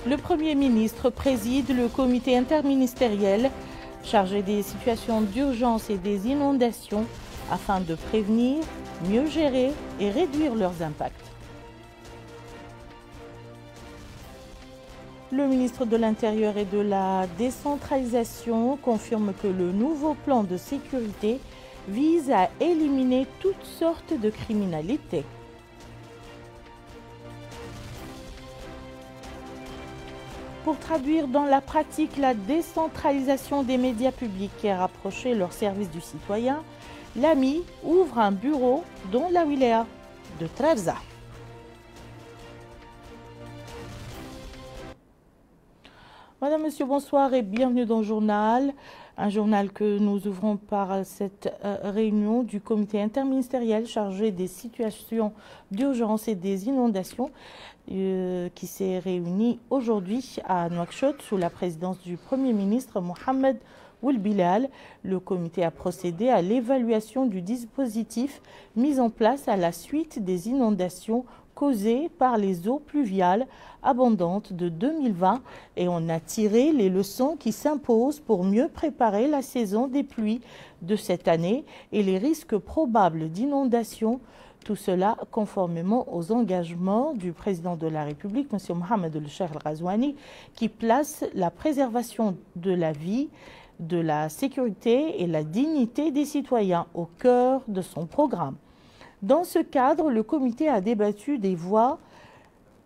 Le Premier ministre préside le comité interministériel chargé des situations d'urgence et des inondations afin de prévenir, mieux gérer et réduire leurs impacts. Le ministre de l'Intérieur et de la décentralisation confirme que le nouveau plan de sécurité vise à éliminer toutes sortes de criminalité. Pour traduire dans la pratique la décentralisation des médias publics et rapprocher leurs services du citoyen, l'AMI ouvre un bureau dans la wilaya de Trarza. Madame, Monsieur, bonsoir et bienvenue dans le journal. Un journal que nous ouvrons par cette réunion du comité interministériel chargé des situations d'urgence et des inondations qui s'est réuni aujourd'hui à Nouakchott sous la présidence du Premier ministre Mohamed Ould Bilal. Le comité a procédé à l'évaluation du dispositif mis en place à la suite des inondations causées par les eaux pluviales abondantes de 2020 et on a tiré les leçons qui s'imposent pour mieux préparer la saison des pluies de cette année et les risques probables d'inondation. Tout cela conformément aux engagements du président de la République, M. Mohamed El-Cheikh El-Ghazouani, qui place la préservation de la vie, de la sécurité et la dignité des citoyens au cœur de son programme. Dans ce cadre, le comité a débattu des voies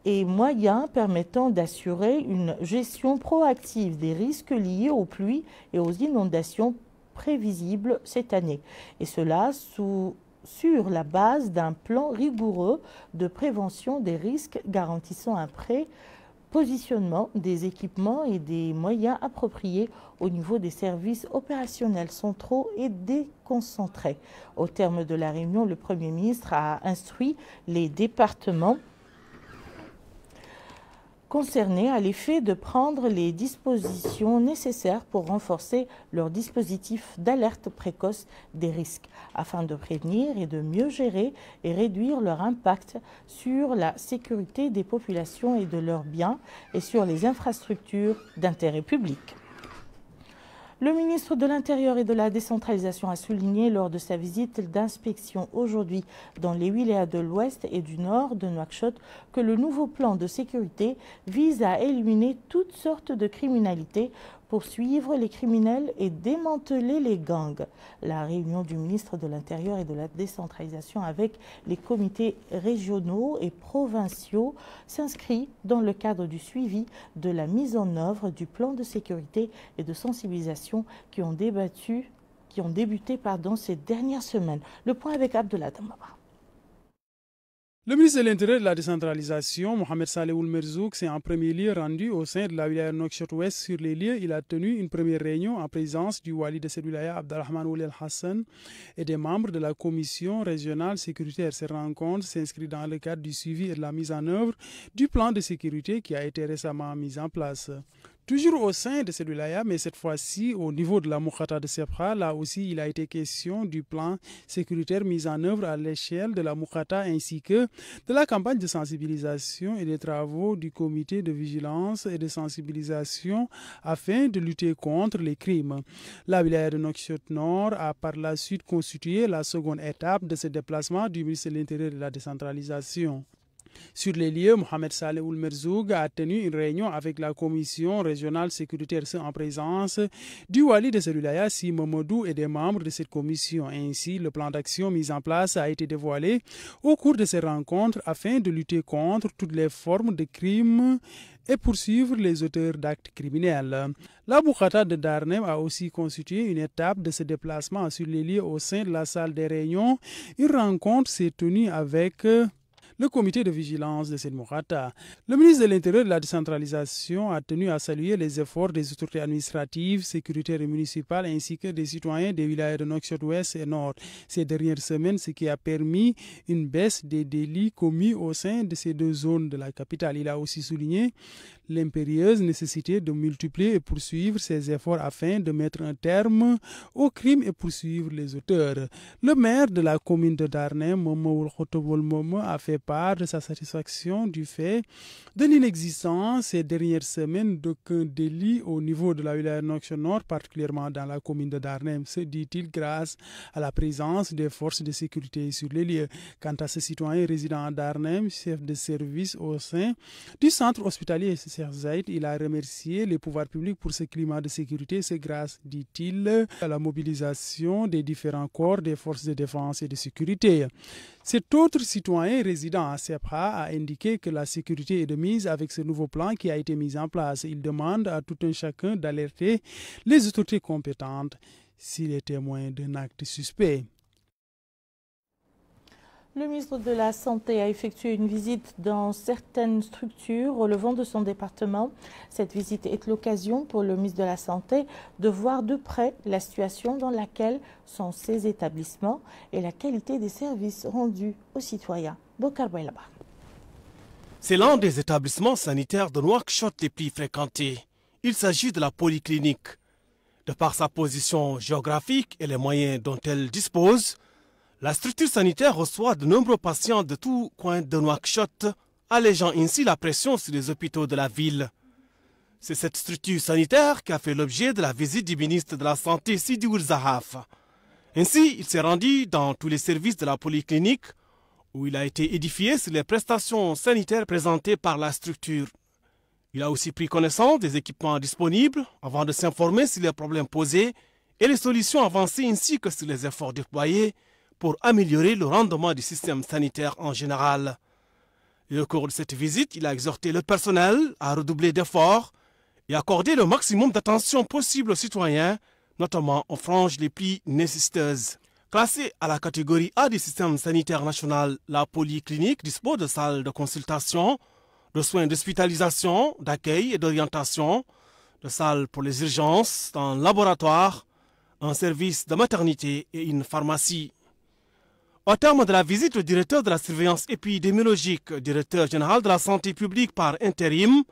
et moyens permettant d'assurer une gestion proactive des risques liés aux pluies et aux inondations prévisibles cette année. Et cela sur la base d'un plan rigoureux de prévention des risques garantissant un prépositionnement des équipements et des moyens appropriés au niveau des services opérationnels centraux et déconcentrés. Au terme de la réunion, le Premier ministre a instruit les départements concernés à l'effet de prendre les dispositions nécessaires pour renforcer leur dispositif d'alerte précoce des risques afin de prévenir et de mieux gérer et réduire leur impact sur la sécurité des populations et de leurs biens et sur les infrastructures d'intérêt public. Le ministre de l'Intérieur et de la décentralisation a souligné lors de sa visite d'inspection aujourd'hui dans les wilayas de l'Ouest et du Nord de Nouakchott que le nouveau plan de sécurité vise à éliminer toutes sortes de criminalités, poursuivre les criminels et démanteler les gangs. La réunion du ministre de l'Intérieur et de la décentralisation avec les comités régionaux et provinciaux s'inscrit dans le cadre du suivi de la mise en œuvre du plan de sécurité et de sensibilisation qui ont débuté ces dernières semaines. Le point avec Abdullah Damaba. Le ministre de l'Intérieur et de la décentralisation, Mohamed Saleh Ould Merzouk, s'est en premier lieu rendu au sein de la wilaya Nouakchott-Ouest. Sur les lieux, il a tenu une première réunion en présence du wali de cette wilaya, Abdelrahman Ould El Hassan, et des membres de la commission régionale sécuritaire. Ces rencontres s'inscrivent dans le cadre du suivi et de la mise en œuvre du plan de sécurité qui a été récemment mis en place. Toujours au sein de cette wilaya, mais cette fois-ci au niveau de la Moukhata de Sebkha, là aussi il a été question du plan sécuritaire mis en œuvre à l'échelle de la Moukhata ainsi que de la campagne de sensibilisation et des travaux du comité de vigilance et de sensibilisation afin de lutter contre les crimes. La wilaya de Nouakchott Nord a par la suite constitué la seconde étape de ce déplacement du ministre de l'Intérieur et de la décentralisation. Sur les lieux, Mohamed Saleh Ould Merzouk a tenu une réunion avec la commission régionale sécuritaire en présence du wali de Selulaya, Si Mamadou, et des membres de cette commission. Ainsi, le plan d'action mis en place a été dévoilé au cours de ces rencontres afin de lutter contre toutes les formes de crimes et poursuivre les auteurs d'actes criminels. La Moukhata de Darnem a aussi constitué une étape de ce déplacement sur les lieux au sein de la salle des réunions. Une rencontre s'est tenue avec le comité de vigilance de cette Moukhata. Le ministre de l'Intérieur et de la décentralisation a tenu à saluer les efforts des autorités administratives, sécuritaires et municipales ainsi que des citoyens des wilayas de Nouakchott-Ouest et Nord ces dernières semaines, ce qui a permis une baisse des délits commis au sein de ces deux zones de la capitale. Il a aussi souligné l'impérieuse nécessité de multiplier et poursuivre ses efforts afin de mettre un terme aux crimes et poursuivre les auteurs. Le maire de la commune de Darnem, Momo Khotobol Momo, a fait part de sa satisfaction du fait de l'inexistence ces dernières semaines d'aucun délit au niveau de la wilaya Nord, particulièrement dans la commune de Darnem, se dit-il, grâce à la présence des forces de sécurité sur les lieux. Quant à ce citoyen résident à Darnem, chef de service au sein du centre hospitalier Cheikh Zayed, il a remercié les pouvoirs publics pour ce climat de sécurité. C'est grâce, dit-il, à la mobilisation des différents corps des forces de défense et de sécurité. Cet autre citoyen résident à Sepha a indiqué que la sécurité est de mise avec ce nouveau plan qui a été mis en place. Il demande à tout un chacun d'alerter les autorités compétentes s'il est témoin d'un acte suspect. Le ministre de la Santé a effectué une visite dans certaines structures relevant de son département. Cette visite est l'occasion pour le ministre de la Santé de voir de près la situation dans laquelle sont ces établissements et la qualité des services rendus aux citoyens. Bokar Baylaba. C'est l'un des établissements sanitaires de Nouakchott les plus fréquentés. Il s'agit de la polyclinique. De par sa position géographique et les moyens dont elle dispose, la structure sanitaire reçoit de nombreux patients de tous coins de Nouakchott, allégeant ainsi la pression sur les hôpitaux de la ville. C'est cette structure sanitaire qui a fait l'objet de la visite du ministre de la Santé Sidi Ould Zahaf. Ainsi, il s'est rendu dans tous les services de la polyclinique où il a été édifié sur les prestations sanitaires présentées par la structure. Il a aussi pris connaissance des équipements disponibles avant de s'informer sur les problèmes posés et les solutions avancées ainsi que sur les efforts déployés pour améliorer le rendement du système sanitaire en général. Et au cours de cette visite, il a exhorté le personnel à redoubler d'efforts et accorder le maximum d'attention possible aux citoyens, notamment aux franges les plus nécessiteuses. Classée à la catégorie A du système sanitaire national, la polyclinique dispose de salles de consultation, de soins d'hospitalisation, d'accueil et d'orientation, de salles pour les urgences, un laboratoire, un service de maternité et une pharmacie. Au terme de la visite, le directeur de la surveillance épidémiologique, directeur général de la santé publique par intérim,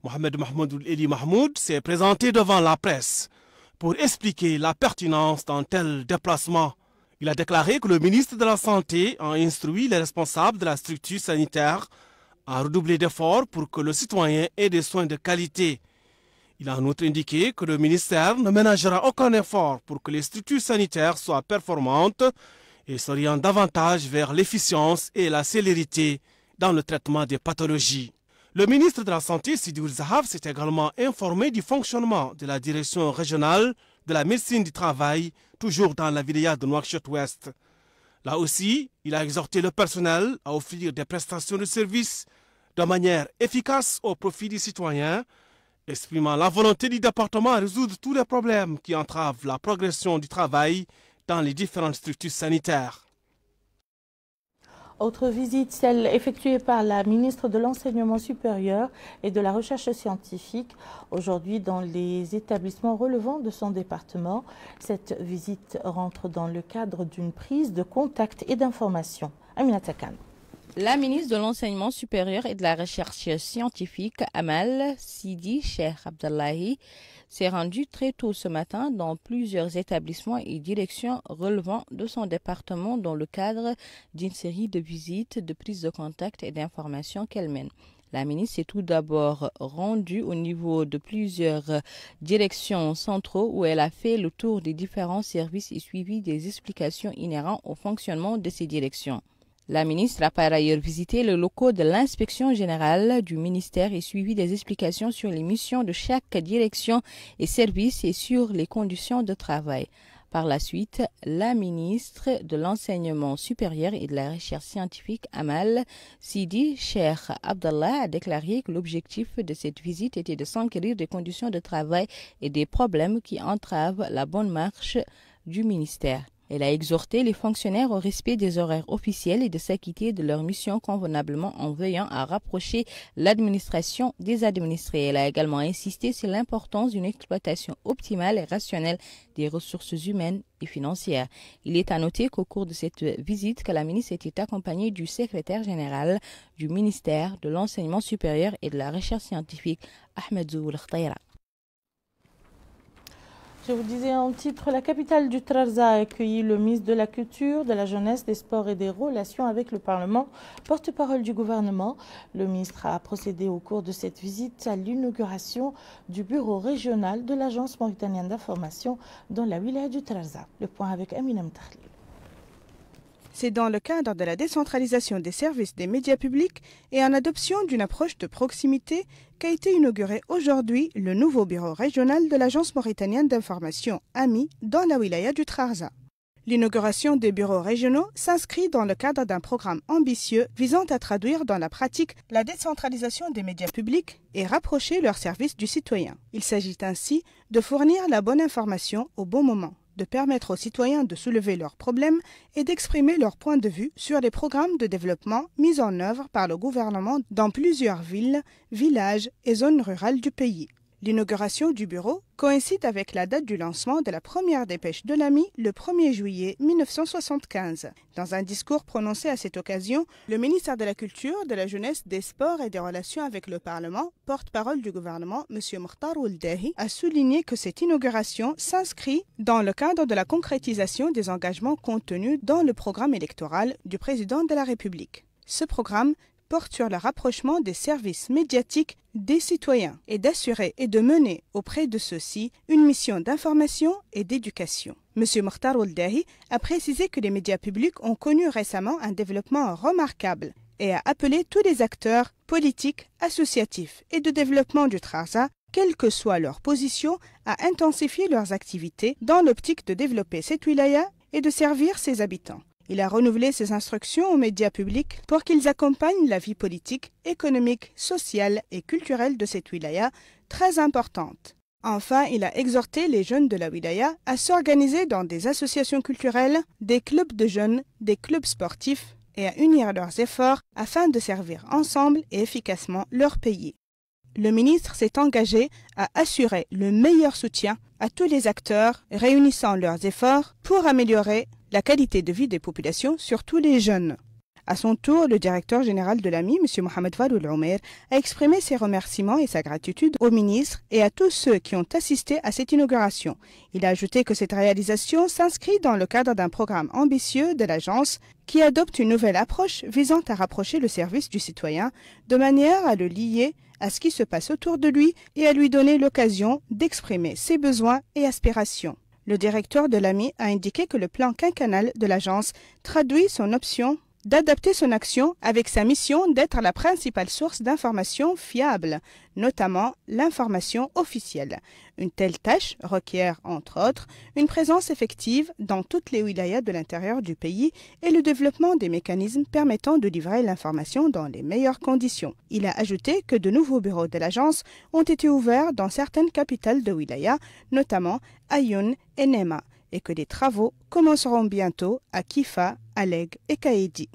Mohamed Mahmoud Eli Mahmoud, s'est présenté devant la presse pour expliquer la pertinence d'un tel déplacement. Il a déclaré que le ministre de la Santé a instruit les responsables de la structure sanitaire à redoubler d'efforts pour que le citoyen ait des soins de qualité. Il a en outre indiqué que le ministère ne ménagera aucun effort pour que les structures sanitaires soient performantes et s'orientent davantage vers l'efficience et la célérité dans le traitement des pathologies. Le ministre de la Santé, Sidi Ould Zahaf, s'est également informé du fonctionnement de la direction régionale de la médecine du travail, toujours dans la wilaya de Nouakchott-Ouest. Là aussi, il a exhorté le personnel à offrir des prestations de services de manière efficace au profit des citoyens, exprimant la volonté du département à résoudre tous les problèmes qui entravent la progression du travail dans les différentes structures sanitaires. Autre visite, celle effectuée par la ministre de l'Enseignement supérieur et de la Recherche scientifique, aujourd'hui dans les établissements relevant de son département. Cette visite rentre dans le cadre d'une prise de contact et d'information. Aminata Khan. La ministre de l'Enseignement supérieur et de la Recherche scientifique, Amal Sidi Cheikh Abdallahi, s'est rendue très tôt ce matin dans plusieurs établissements et directions relevant de son département dans le cadre d'une série de visites, de prises de contact et d'informations qu'elle mène. La ministre s'est tout d'abord rendue au niveau de plusieurs directions centraux où elle a fait le tour des différents services et suivi des explications inhérentes au fonctionnement de ces directions. La ministre a par ailleurs visité le locaux de l'inspection générale du ministère et suivi des explications sur les missions de chaque direction et service et sur les conditions de travail. Par la suite, la ministre de l'Enseignement supérieur et de la Recherche scientifique, Amal Sidi Cheikh Abdallah, a déclaré que l'objectif de cette visite était de s'enquérir des conditions de travail et des problèmes qui entravent la bonne marche du ministère. Elle a exhorté les fonctionnaires au respect des horaires officiels et de s'acquitter de leur mission convenablement en veillant à rapprocher l'administration des administrés. Elle a également insisté sur l'importance d'une exploitation optimale et rationnelle des ressources humaines et financières. Il est à noter qu'au cours de cette visite, que la ministre était accompagnée du secrétaire général du ministère de l'Enseignement supérieur et de la Recherche scientifique, Ahmed Zoul Khtaira. Je vous disais en titre, la capitale du Trarza a accueilli le ministre de la Culture, de la Jeunesse, des Sports et des Relations avec le Parlement, porte-parole du gouvernement. Le ministre a procédé au cours de cette visite à l'inauguration du bureau régional de l'Agence mauritanienne d'information dans la wilaya du Trarza. Le point avec Amina Mtakhlil. C'est dans le cadre de la décentralisation des services des médias publics et en adoption d'une approche de proximité qu'a été inauguré aujourd'hui le nouveau bureau régional de l'Agence mauritanienne d'information AMI dans la wilaya du Trarza. L'inauguration des bureaux régionaux s'inscrit dans le cadre d'un programme ambitieux visant à traduire dans la pratique la décentralisation des médias publics et rapprocher leurs services du citoyen. Il s'agit ainsi de fournir la bonne information au bon moment, de permettre aux citoyens de soulever leurs problèmes et d'exprimer leur point de vue sur les programmes de développement mis en œuvre par le gouvernement dans plusieurs villes, villages et zones rurales du pays. L'inauguration du bureau coïncide avec la date du lancement de la première dépêche de l'AMI le 1er juillet 1975. Dans un discours prononcé à cette occasion, le ministère de la Culture, de la Jeunesse, des Sports et des Relations avec le Parlement, porte-parole du gouvernement, M. Mokhtar Ould Dahi, a souligné que cette inauguration s'inscrit dans le cadre de la concrétisation des engagements contenus dans le programme électoral du président de la République. Ce programme porte sur le rapprochement des services médiatiques des citoyens et d'assurer et de mener auprès de ceux-ci une mission d'information et d'éducation. M. Mokhtar Ould Dahi a précisé que les médias publics ont connu récemment un développement remarquable et a appelé tous les acteurs politiques, associatifs et de développement du Trarza, quelle que soit leur position, à intensifier leurs activités dans l'optique de développer cette wilaya et de servir ses habitants. Il a renouvelé ses instructions aux médias publics pour qu'ils accompagnent la vie politique, économique, sociale et culturelle de cette wilaya, très importante. Enfin, il a exhorté les jeunes de la wilaya à s'organiser dans des associations culturelles, des clubs de jeunes, des clubs sportifs et à unir leurs efforts afin de servir ensemble et efficacement leur pays. Le ministre s'est engagé à assurer le meilleur soutien à tous les acteurs réunissant leurs efforts pour améliorer la qualité de vie des populations, surtout les jeunes. À son tour, le directeur général de l'AMI, M. Mohamed Fadloul Omer, a exprimé ses remerciements et sa gratitude au ministre et à tous ceux qui ont assisté à cette inauguration. Il a ajouté que cette réalisation s'inscrit dans le cadre d'un programme ambitieux de l'agence qui adopte une nouvelle approche visant à rapprocher le service du citoyen de manière à le lier à ce qui se passe autour de lui et à lui donner l'occasion d'exprimer ses besoins et aspirations. Le directeur de l'AMI a indiqué que le plan quinquennal de l'agence traduit son option d'adapter son action avec sa mission d'être la principale source d'informations fiables, notamment l'information officielle. Une telle tâche requiert, entre autres, une présence effective dans toutes les wilayas de l'intérieur du pays et le développement des mécanismes permettant de livrer l'information dans les meilleures conditions. Il a ajouté que de nouveaux bureaux de l'agence ont été ouverts dans certaines capitales de wilaya, notamment Ayoun et Nema, et que les travaux commenceront bientôt à Kifa, Aleg et Kaedi.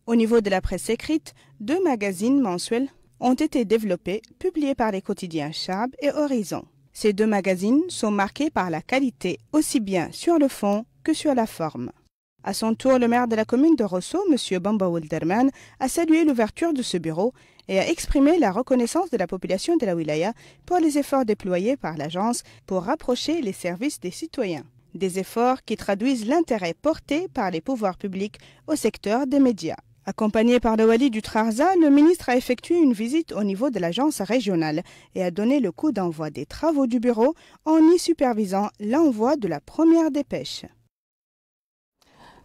Au niveau de la presse écrite, 2 magazines mensuels ont été développés, publiés par les quotidiens Chab et Horizon. Ces 2 magazines sont marqués par la qualité aussi bien sur le fond que sur la forme. À son tour, le maire de la commune de Rosso, M. Bamba Wilderman, a salué l'ouverture de ce bureau et a exprimé la reconnaissance de la population de la wilaya pour les efforts déployés par l'agence pour rapprocher les services des citoyens. Des efforts qui traduisent l'intérêt porté par les pouvoirs publics au secteur des médias. Accompagné par le wali du Trarza, le ministre a effectué une visite au niveau de l'agence régionale et a donné le coup d'envoi des travaux du bureau en y supervisant l'envoi de la première dépêche.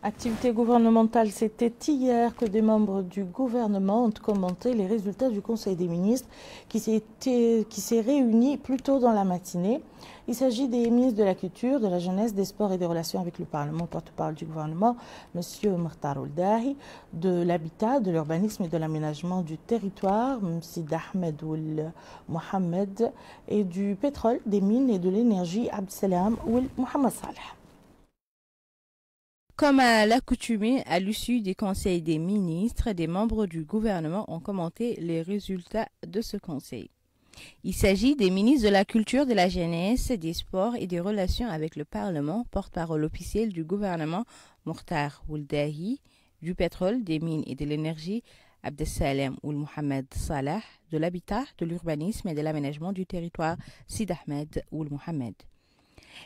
Activité gouvernementale, c'était hier que des membres du gouvernement ont commenté les résultats du Conseil des ministres qui s'est réuni plus tôt dans la matinée. Il s'agit des ministres de la Culture, de la Jeunesse, des Sports et des Relations avec le Parlement, porte-parole du gouvernement, M. Mokhtar Ould Dahi, de l'Habitat, de l'Urbanisme et de l'Aménagement du Territoire, M. Ahmed Ould Mohamed, et du Pétrole, des Mines et de l'Énergie, Abdsalam Ould Mohamed Saleh. Comme à l'accoutumée, à l'issue des conseils des ministres, des membres du gouvernement ont commenté les résultats de ce conseil. Il s'agit des ministres de la Culture, de la Jeunesse, des Sports et des Relations avec le Parlement, porte-parole officiel du gouvernement Mokhtar Ould Dahi, du pétrole, des mines et de l'énergie Abdessalem Ould Mohamed Salah, de l'habitat, de l'urbanisme et de l'aménagement du territoire Sid Ahmed Ould Mohamed.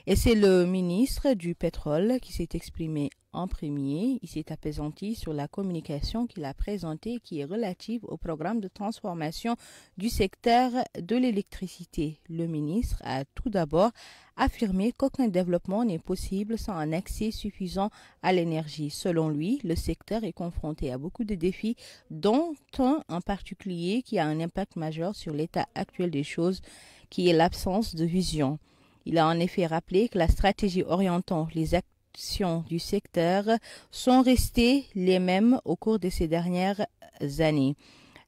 Et c'est le ministre du pétrole qui s'est exprimé en premier. Il s'est appesanti sur la communication qu'il a présentée qui est relative au programme de transformation du secteur de l'électricité. Le ministre a tout d'abord affirmé qu'aucun développement n'est possible sans un accès suffisant à l'énergie. Selon lui, le secteur est confronté à beaucoup de défis, dont un en particulier qui a un impact majeur sur l'état actuel des choses, qui est l'absence de vision. Il a en effet rappelé que la stratégie orientant les actions du secteur sont restées les mêmes au cours de ces dernières années.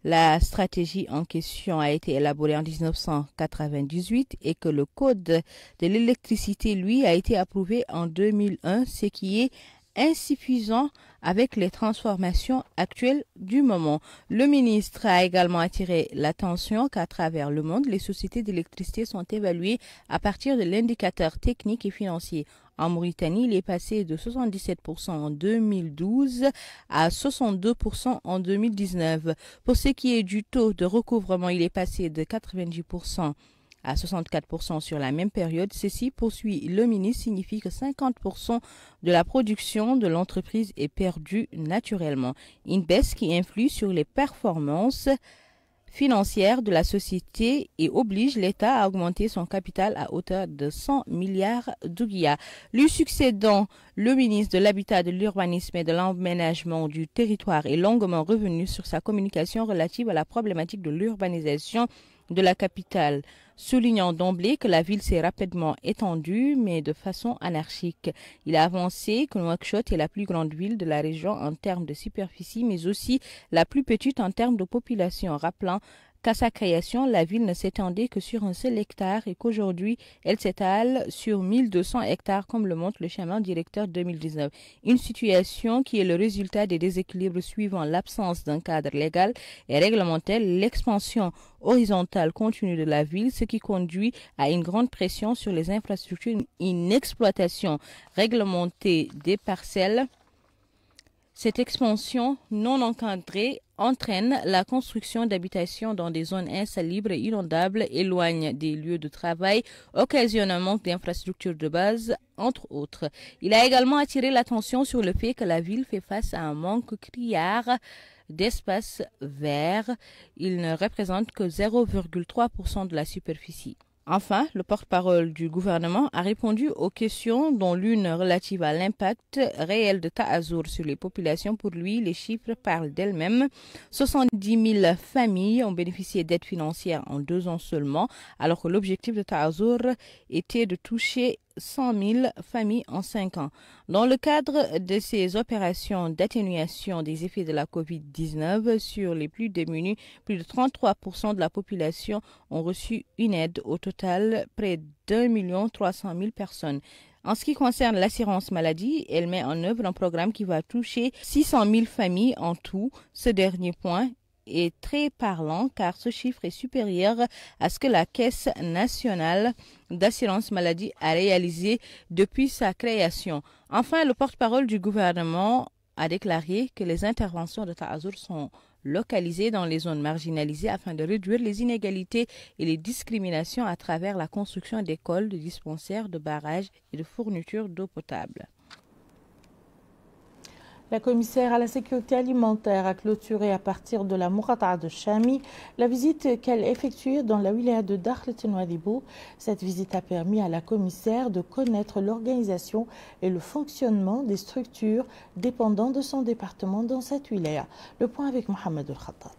La stratégie en question a été élaborée en 1998 et que le code de l'électricité, lui, a été approuvé en 2001, ce qui est insuffisant avec les transformations actuelles du moment. Le ministre a également attiré l'attention qu'à travers le monde, les sociétés d'électricité sont évaluées à partir de l'indicateurs techniques et financiers. En Mauritanie, il est passé de 77% en 2012 à 62% en 2019. Pour ce qui est du taux de recouvrement, il est passé de 90% à 64% sur la même période. Ceci, poursuit le ministre, signifie que 50% de la production de l'entreprise est perdue naturellement. Une baisse qui influe sur les performances financières de la société et oblige l'État à augmenter son capital à hauteur de 100 milliards d'ouguiya. Lui succédant, le ministre de l'Habitat, de l'Urbanisme et de l'Aménagement du Territoire est longuement revenu sur sa communication relative à la problématique de l'urbanisation de la capitale, soulignant d'emblée que la ville s'est rapidement étendue, mais de façon anarchique. Il a avancé que Nouakchott est la plus grande ville de la région en termes de superficie, mais aussi la plus petite en termes de population, rappelant qu'à sa création, la ville ne s'étendait que sur un seul hectare et qu'aujourd'hui, elle s'étale sur 1200 hectares, comme le montre le schéma directeur 2019. Une situation qui est le résultat des déséquilibres suivant l'absence d'un cadre légal et réglementaire, l'expansion horizontale continue de la ville, ce qui conduit à une grande pression sur les infrastructures, une exploitation réglementée des parcelles. Cette expansion non encadrée entraîne la construction d'habitations dans des zones insalubres et inondables, éloigne des lieux de travail, occasionne un manque d'infrastructures de base, entre autres. Il a également attiré l'attention sur le fait que la ville fait face à un manque criard d'espaces verts. Il ne représente que 0,3% de la superficie. Enfin, le porte-parole du gouvernement a répondu aux questions, dont l'une relative à l'impact réel de Taazour sur les populations. Pour lui, les chiffres parlent d'elles-mêmes. 70 000 familles ont bénéficié d'aides financières en 2 ans seulement, alors que l'objectif de Taazour était de toucher 100 000 familles en 5 ans. Dans le cadre de ces opérations d'atténuation des effets de la COVID-19 sur les plus démunis, plus de 33% de la population ont reçu une aide. Au total, près d'1 300 000 personnes. En ce qui concerne l'assurance maladie, elle met en œuvre un programme qui va toucher 600 000 familles en tout. Ce dernier point est très parlant car ce chiffre est supérieur à ce que la Caisse nationale d'assurance maladie a réalisé depuis sa création. Enfin, le porte-parole du gouvernement a déclaré que les interventions de Taazour sont localisées dans les zones marginalisées afin de réduire les inégalités et les discriminations à travers la construction d'écoles, de dispensaires, de barrages et de fournitures d'eau potable. La commissaire à la sécurité alimentaire a clôturé à partir de la Mourata'a de Chami la visite qu'elle effectuait dans la wilaya de Dakhlet Nouadhibou. Cette visite a permis à la commissaire de connaître l'organisation et le fonctionnement des structures dépendant de son département dans cette wilaya. Le point avec Mohamed El-Khattat.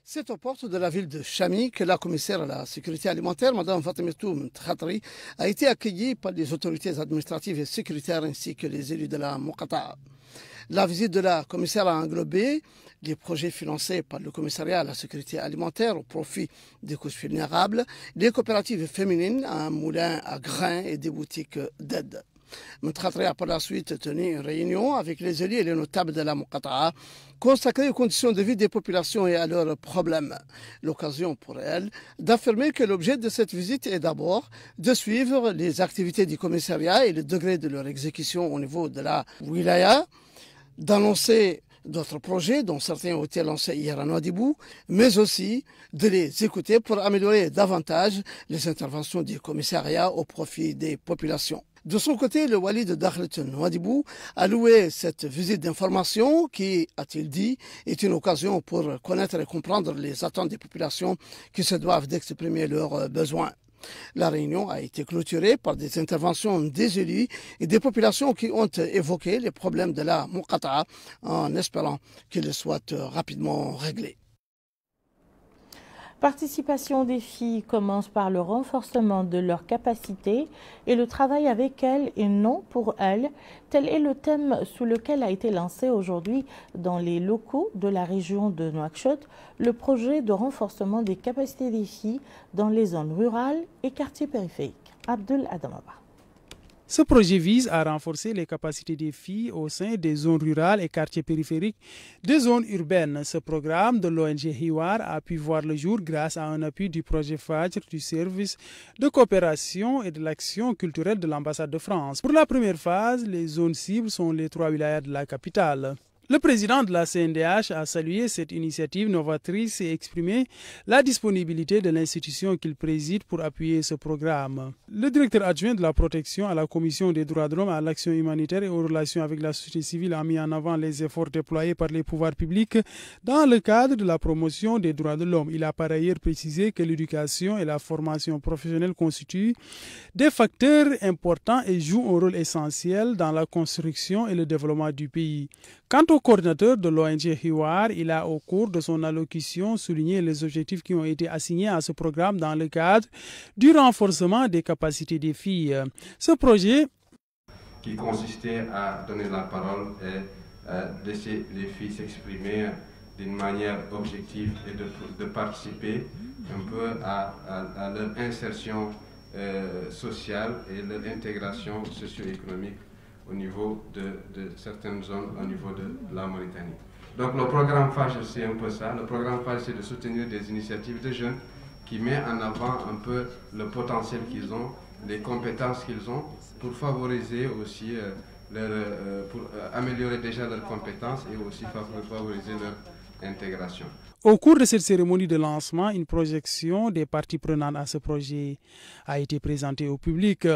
C'est aux portes de la ville de Chami que la commissaire à la sécurité alimentaire, Mme Fatimetou Khatri, a été accueillie par les autorités administratives et sécuritaires ainsi que les élus de la Mourata'a. La visite de la commissaire a englobé les projets financés par le commissariat à la sécurité alimentaire au profit des couches vulnérables, des coopératives féminines, un moulin à grains et des boutiques d'aide. Mkhatri a par la suite tenu une réunion avec les élus et les notables de la Muqata'a consacrée aux conditions de vie des populations et à leurs problèmes. L'occasion pour elle d'affirmer que l'objet de cette visite est d'abord de suivre les activités du commissariat et le degré de leur exécution au niveau de la wilaya, d'annoncer d'autres projets dont certains ont été lancés hier à Nouadhibou, mais aussi de les écouter pour améliorer davantage les interventions du commissariat au profit des populations. De son côté, le wali de Dakhlet Nouadhibou a loué cette visite d'information qui, a-t-il dit, est une occasion pour connaître et comprendre les attentes des populations qui se doivent d'exprimer leurs besoins. La réunion a été clôturée par des interventions des élus et des populations qui ont évoqué les problèmes de la Muqata'a en espérant qu'ils soient rapidement réglés. Participation des filles commence par le renforcement de leurs capacités et le travail avec elles et non pour elles. Tel est le thème sous lequel a été lancé aujourd'hui dans les locaux de la région de Nouakchott le projet de renforcement des capacités des filles dans les zones rurales et quartiers périphériques. Abdul Adamaba. Ce projet vise à renforcer les capacités des filles au sein des zones rurales et quartiers périphériques des zones urbaines. Ce programme de l'ONG Hiwar a pu voir le jour grâce à un appui du projet Fajr du service de coopération et de l'action culturelle de l'ambassade de France. Pour la première phase, les zones cibles sont les 3 wilayas de la capitale. Le président de la CNDH a salué cette initiative novatrice et exprimé la disponibilité de l'institution qu'il préside pour appuyer ce programme. Le directeur adjoint de la protection à la Commission des droits de l'homme, à l'action humanitaire et aux relations avec la société civile a mis en avant les efforts déployés par les pouvoirs publics dans le cadre de la promotion des droits de l'homme. Il a par ailleurs précisé que l'éducation et la formation professionnelle constituent des facteurs importants et jouent un rôle essentiel dans la construction et le développement du pays. Quant au coordinateur de l'ONG Hiwar, il a au cours de son allocution souligné les objectifs qui ont été assignés à ce programme dans le cadre du renforcement des capacités des filles. Ce projet qui consistait à donner la parole et laisser les filles s'exprimer d'une manière objective et de participer un peu à leur insertion sociale et leur intégration socio-économique au niveau de certaines zones au niveau de la Mauritanie. Donc le programme Fajr, c'est un peu ça. Le programme Fajr, c'est de soutenir des initiatives de jeunes qui met en avant un peu le potentiel qu'ils ont, les compétences qu'ils ont, pour favoriser aussi, pour améliorer déjà leurs compétences et aussi favoriser leur intégration. Au cours de cette cérémonie de lancement, une projection des parties prenantes à ce projet a été présentée au public.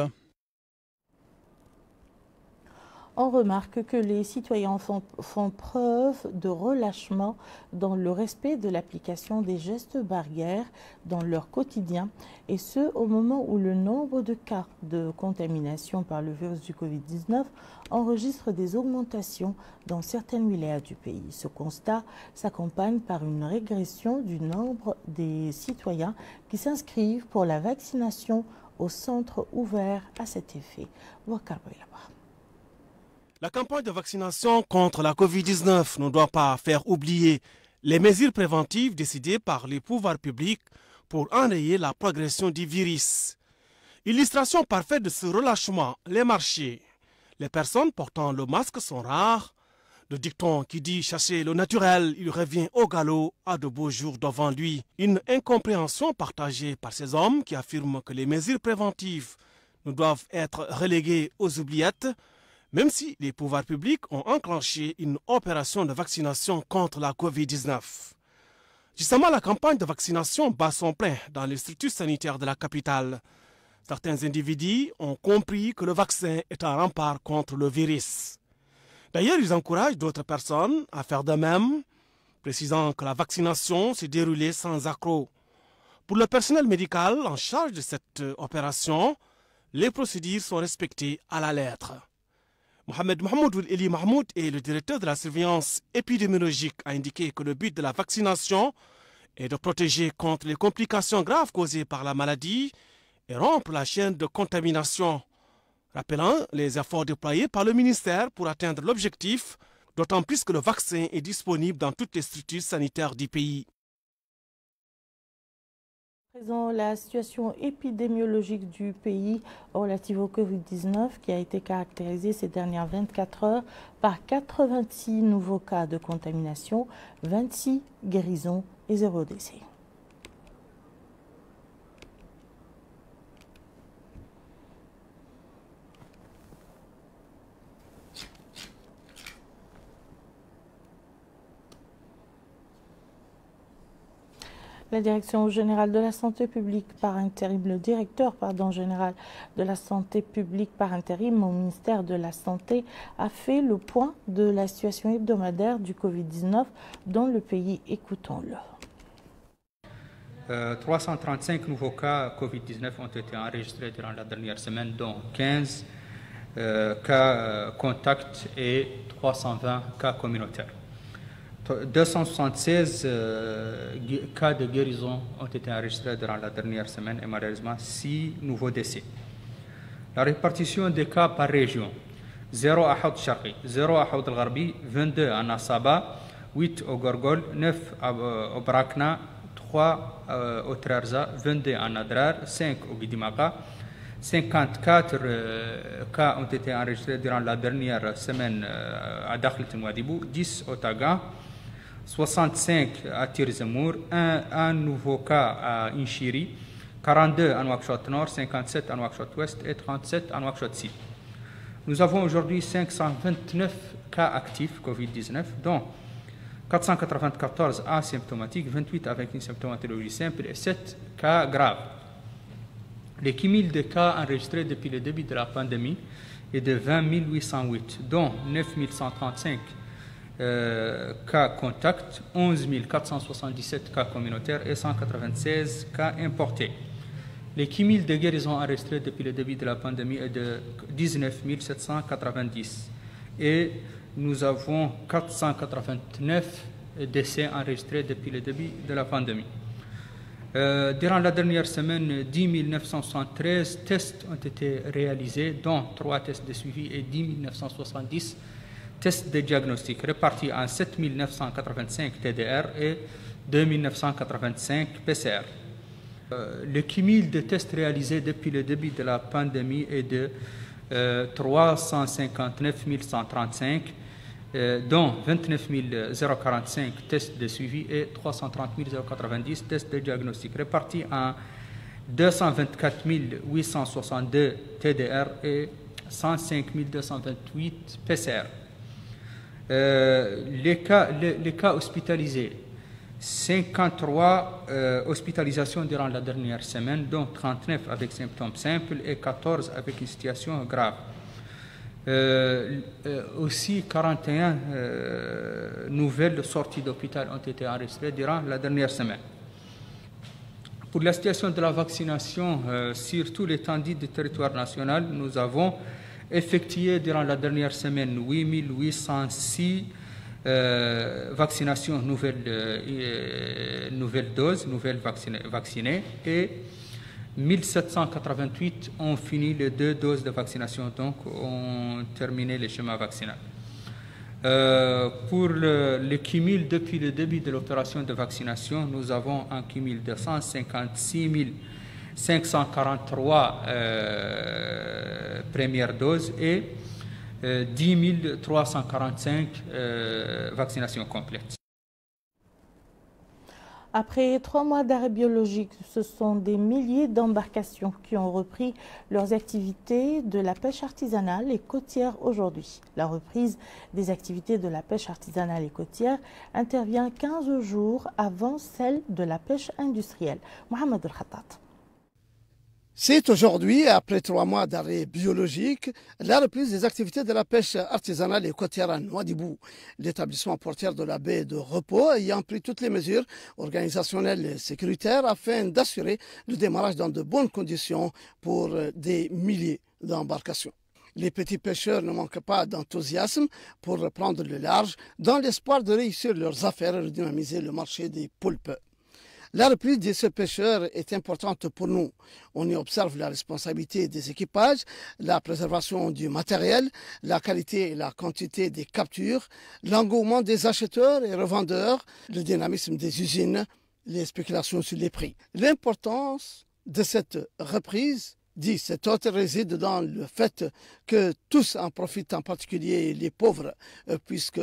On remarque que les citoyens font preuve de relâchement dans le respect de l'application des gestes barrières dans leur quotidien, et ce au moment où le nombre de cas de contamination par le virus du Covid-19 enregistre des augmentations dans certaines wilayas du pays. Ce constat s'accompagne par une régression du nombre des citoyens qui s'inscrivent pour la vaccination au centre ouvert à cet effet. La campagne de vaccination contre la Covid-19 ne doit pas faire oublier les mesures préventives décidées par les pouvoirs publics pour enrayer la progression du virus. Illustration parfaite de ce relâchement, les marchés. Les personnes portant le masque sont rares. Le dicton qui dit « chasser le naturel, il revient au galop, à de beaux jours devant lui ». Une incompréhension partagée par ces hommes qui affirment que les mesures préventives ne doivent être reléguées aux oubliettes, même si les pouvoirs publics ont enclenché une opération de vaccination contre la Covid-19. Justement, la campagne de vaccination bat son plein dans les structures sanitaires de la capitale. Certains individus ont compris que le vaccin est un rempart contre le virus. D'ailleurs, ils encouragent d'autres personnes à faire de même, précisant que la vaccination s'est déroulée sans accroc. Pour le personnel médical en charge de cette opération, les procédures sont respectées à la lettre. Mohamed Mahmoud Eli Mahmoud est le directeur de la surveillance épidémiologique, a indiqué que le but de la vaccination est de protéger contre les complications graves causées par la maladie et rompre la chaîne de contamination, rappelant les efforts déployés par le ministère pour atteindre l'objectif, d'autant plus que le vaccin est disponible dans toutes les structures sanitaires du pays. Présent la situation épidémiologique du pays relative au Covid-19 qui a été caractérisée ces dernières 24 heures par 86 nouveaux cas de contamination, 26 guérisons et 0 décès. La Direction générale de la santé publique par intérim, le directeur général de la santé publique par intérim au ministère de la Santé a fait le point de la situation hebdomadaire du Covid-19 dans le pays. Écoutons-le. 335 nouveaux cas Covid-19 ont été enregistrés durant la dernière semaine, dont 15 cas contacts et 320 cas communautaires. 276 cas de guérison ont été enregistrés durant la dernière semaine et malheureusement 6 nouveaux décès. La répartition des cas par région: 0 à Haut Sharqi, 0 à Haut al-Gharbi, 22 à Nasaba, 8 au Gorgol, 9 au Brakna, 3 au Trarza, 22 à Nadrar, 5 au Bidimaka. 54 cas ont été enregistrés durant la dernière semaine à Dakhlet Mouadibou, 10 au Taga, 65 à Tirzemour, un nouveau cas à Inchiri, 42 à Nouakchott Nord, 57 à Nouakchott Ouest et 37 à Nouakchott Sud. Nous avons aujourd'hui 529 cas actifs Covid-19, dont 494 asymptomatiques, 28 avec une symptomatologie simple et 7 cas graves. Le cumul de cas enregistrés depuis le début de la pandémie est de 20 808, dont 9 135 cas contacts, 11 477 cas communautaires et 196 cas importés. Le cumul de guérison enregistrés depuis le début de la pandémie est de 19 790 et nous avons 489 décès enregistrés depuis le début de la pandémie. Durant la dernière semaine, 10 973 tests ont été réalisés, dont 3 tests de suivi et 10 970 tests de diagnostic, répartis en 7 985 TDR et 2 985 PCR. Le cumul de tests réalisés depuis le début de la pandémie est de 359 135, dont 29 045 tests de suivi et 330 090 tests de diagnostic, répartis en 224 862 TDR et 105 228 PCR. Les cas hospitalisés: 53 hospitalisations durant la dernière semaine, dont 39 avec symptômes simples et 14 avec une situation grave. Aussi 41 nouvelles sorties d'hôpital ont été enregistrées durant la dernière semaine. Pour la situation de la vaccination sur tout l'étendue du territoire national, nous avons effectué durant la dernière semaine 8 806 vaccinations nouvelles doses, nouvelles vaccinées, et 1788 ont fini les 2 doses de vaccination, donc ont terminé le schéma vaccinal. Pour le cumul depuis le début de l'opération de vaccination, nous avons un cumul de 156 543 premières doses et 10 345 vaccinations complètes. Après 3 mois d'arrêt biologique, ce sont des milliers d'embarcations qui ont repris leurs activités de la pêche artisanale et côtière aujourd'hui. La reprise des activités de la pêche artisanale et côtière intervient 15 jours avant celle de la pêche industrielle. Mohamed El-Khattat. C'est aujourd'hui, après 3 mois d'arrêt biologique, la reprise des activités de la pêche artisanale et côtière à Nouadhibou. L'établissement portuaire de la baie de repos ayant pris toutes les mesures organisationnelles et sécuritaires afin d'assurer le démarrage dans de bonnes conditions pour des milliers d'embarcations. Les petits pêcheurs ne manquent pas d'enthousiasme pour reprendre le large dans l'espoir de réussir leurs affaires et de dynamiser le marché des poulpes. La reprise de ces pêcheurs est importante pour nous. On y observe la responsabilité des équipages, la préservation du matériel, la qualité et la quantité des captures, l'engouement des acheteurs et revendeurs, le dynamisme des usines les spéculations sur les prix. L'importance de cette reprise, dit cet autre, réside dans le fait que tous en profitent, en particulier les pauvres, puisque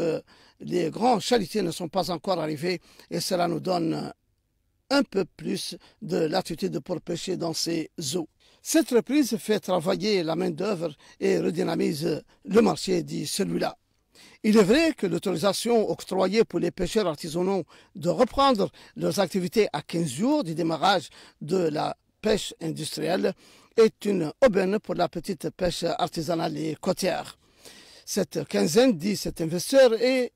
les grands chalutiers ne sont pas encore arrivés et cela nous donne un peu plus de latitude pour pêcher dans ces eaux. Cette reprise fait travailler la main-d'œuvre et redynamise le marché, dit celui-là. Il est vrai que l'autorisation octroyée pour les pêcheurs artisanaux de reprendre leurs activités à 15 jours du démarrage de la pêche industrielle est une aubaine pour la petite pêche artisanale et côtière. Cette quinzaine, dit cet investisseur, est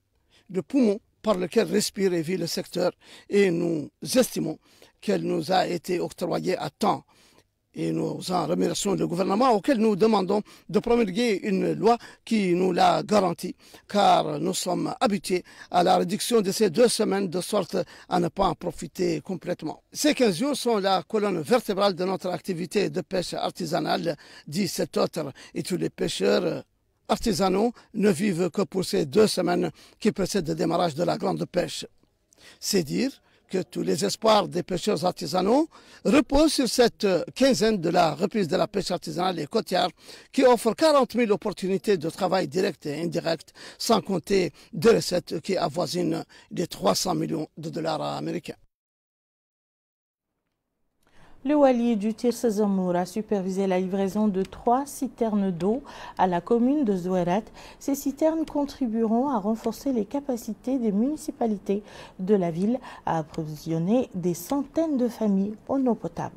le poumon par lequel respire et vit le secteur et nous estimons qu'elle nous a été octroyée à temps. Et nous en remercions le gouvernement auquel nous demandons de promulguer une loi qui nous la garantit, car nous sommes habitués à la réduction de ces 2 semaines de sorte à ne pas en profiter complètement. Ces 15 jours sont la colonne vertébrale de notre activité de pêche artisanale, dit cet autre, et tous les pêcheurs artisanaux ne vivent que pour ces 2 semaines qui précèdent le démarrage de la grande pêche. C'est dire que tous les espoirs des pêcheurs artisanaux reposent sur cette quinzaine de la reprise de la pêche artisanale et côtière qui offre 40 000 opportunités de travail direct et indirect, sans compter des recettes qui avoisinent les 300 millions de dollars américains. Le wali du Tirs Zamour a supervisé la livraison de 3 citernes d'eau à la commune de Zouérat. Ces citernes contribueront à renforcer les capacités des municipalités de la ville à approvisionner des centaines de familles en eau potable.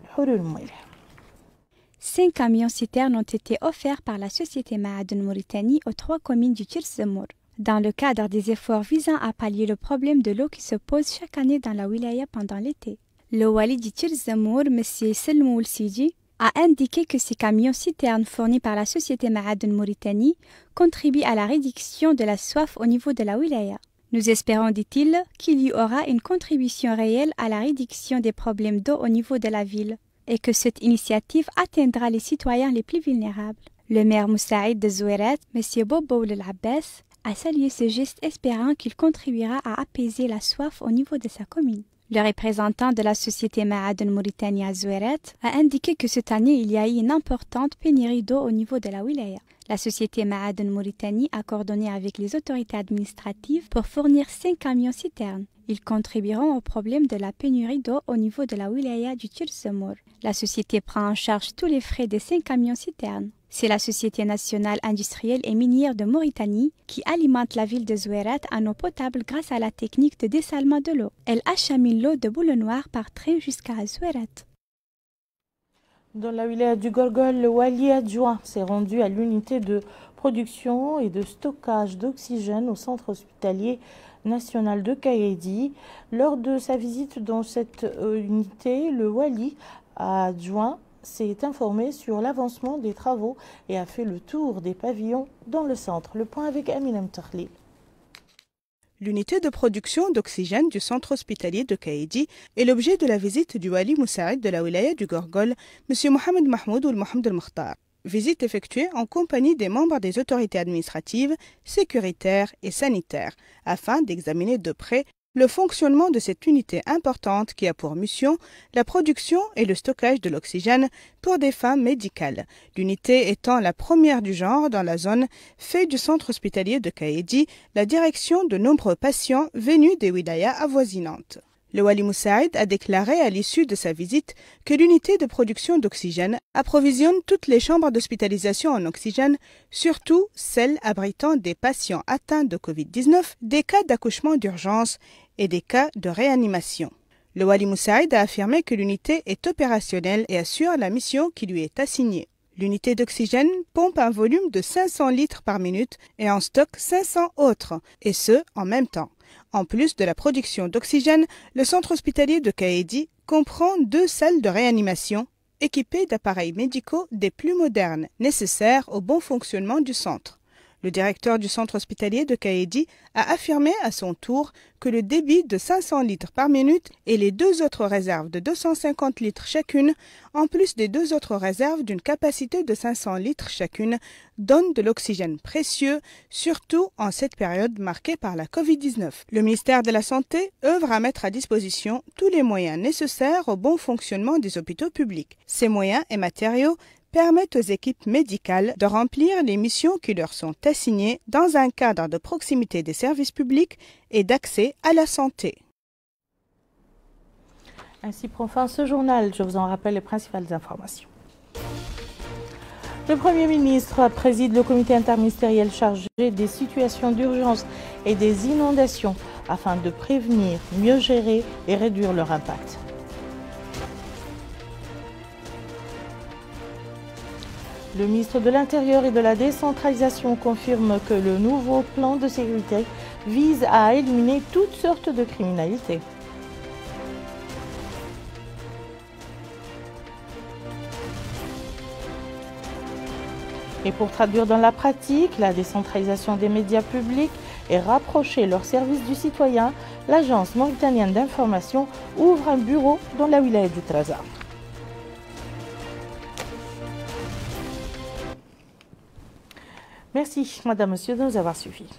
5 camions-citernes ont été offerts par la société Ma'aden Mauritanie aux 3 communes du Tirs Zamour, dans le cadre des efforts visant à pallier le problème de l'eau qui se pose chaque année dans la wilaya pendant l'été. Le wali du Tirs Zamour, M. Selmou Sidi, a indiqué que ces camions-citernes fournis par la société Ma'aden Mauritanie contribuent à la réduction de la soif au niveau de la wilaya. Nous espérons, dit-il, qu'il y aura une contribution réelle à la réduction des problèmes d'eau au niveau de la ville et que cette initiative atteindra les citoyens les plus vulnérables. Le maire Moussaïd de Zouérat, M. Bobo Abbas, a salué ce geste espérant qu'il contribuera à apaiser la soif au niveau de sa commune. Le représentant de la société Ma'aden Mauritanie à Zouérat a indiqué que cette année, il y a eu une importante pénurie d'eau au niveau de la wilaya. La société Ma'aden Mauritanie a coordonné avec les autorités administratives pour fournir 5 camions-citernes. Ils contribueront au problème de la pénurie d'eau au niveau de la wilaya du Tirs Zamour. La société prend en charge tous les frais des 5 camions-citernes. C'est la Société nationale industrielle et minière de Mauritanie qui alimente la ville de Zouérat en eau potable grâce à la technique de dessalement de l'eau. Elle achemine l'eau de Boule Noire par train jusqu'à Zouérat. Dans la wilaya du Gorgol, le wali adjoint s'est rendu à l'unité de production et de stockage d'oxygène au centre hospitalier national de Kaedi. Lors de sa visite dans cette unité, le wali adjoint s'est informé sur l'avancement des travaux et a fait le tour des pavillons dans le centre. Le point avec Amina Mtarli. L'unité de production d'oxygène du centre hospitalier de Kaedi est l'objet de la visite du wali Moussaïd de la wilaya du Gorgol, M. Mohamed Mahmoud ou Mohamed al-Mukhtar. Visite effectuée en compagnie des membres des autorités administratives, sécuritaires et sanitaires, afin d'examiner de près le fonctionnement de cette unité importante qui a pour mission la production et le stockage de l'oxygène pour des fins médicales. L'unité étant la première du genre dans la zone, fait du centre hospitalier de Kaedi la direction de nombreux patients venus des wilayas avoisinantes. Le wali Moussaïd a déclaré à l'issue de sa visite que l'unité de production d'oxygène approvisionne toutes les chambres d'hospitalisation en oxygène, surtout celles abritant des patients atteints de Covid-19, des cas d'accouchement d'urgence et des cas de réanimation. Le wali Moussaïd a affirmé que l'unité est opérationnelle et assure la mission qui lui est assignée. L'unité d'oxygène pompe un volume de 500 litres par minute et en stocke 500 autres, et ce, en même temps. En plus de la production d'oxygène, le centre hospitalier de Kaedi comprend 2 salles de réanimation équipées d'appareils médicaux des plus modernes, nécessaires au bon fonctionnement du centre. Le directeur du centre hospitalier de Kaedi a affirmé à son tour que le débit de 500 litres par minute et les 2 autres réserves de 250 litres chacune, en plus des 2 autres réserves d'une capacité de 500 litres chacune, donnent de l'oxygène précieux, surtout en cette période marquée par la Covid-19. Le ministère de la Santé œuvre à mettre à disposition tous les moyens nécessaires au bon fonctionnement des hôpitaux publics. Ces moyens et matériaux permettent aux équipes médicales de remplir les missions qui leur sont assignées dans un cadre de proximité des services publics et d'accès à la santé. Ainsi prend fin ce journal. Je vous en rappelle les principales informations. Le Premier ministre préside le comité interministériel chargé des situations d'urgence et des inondations afin de prévenir, mieux gérer et réduire leur impact. Le ministre de l'Intérieur et de la Décentralisation confirme que le nouveau plan de sécurité vise à éliminer toutes sortes de criminalité. Et pour traduire dans la pratique la décentralisation des médias publics et rapprocher leurs services du citoyen, l'Agence mauritanienne d'information ouvre un bureau dans la wilaya du Trarza. Merci, Madame, Monsieur, de nous avoir suivis.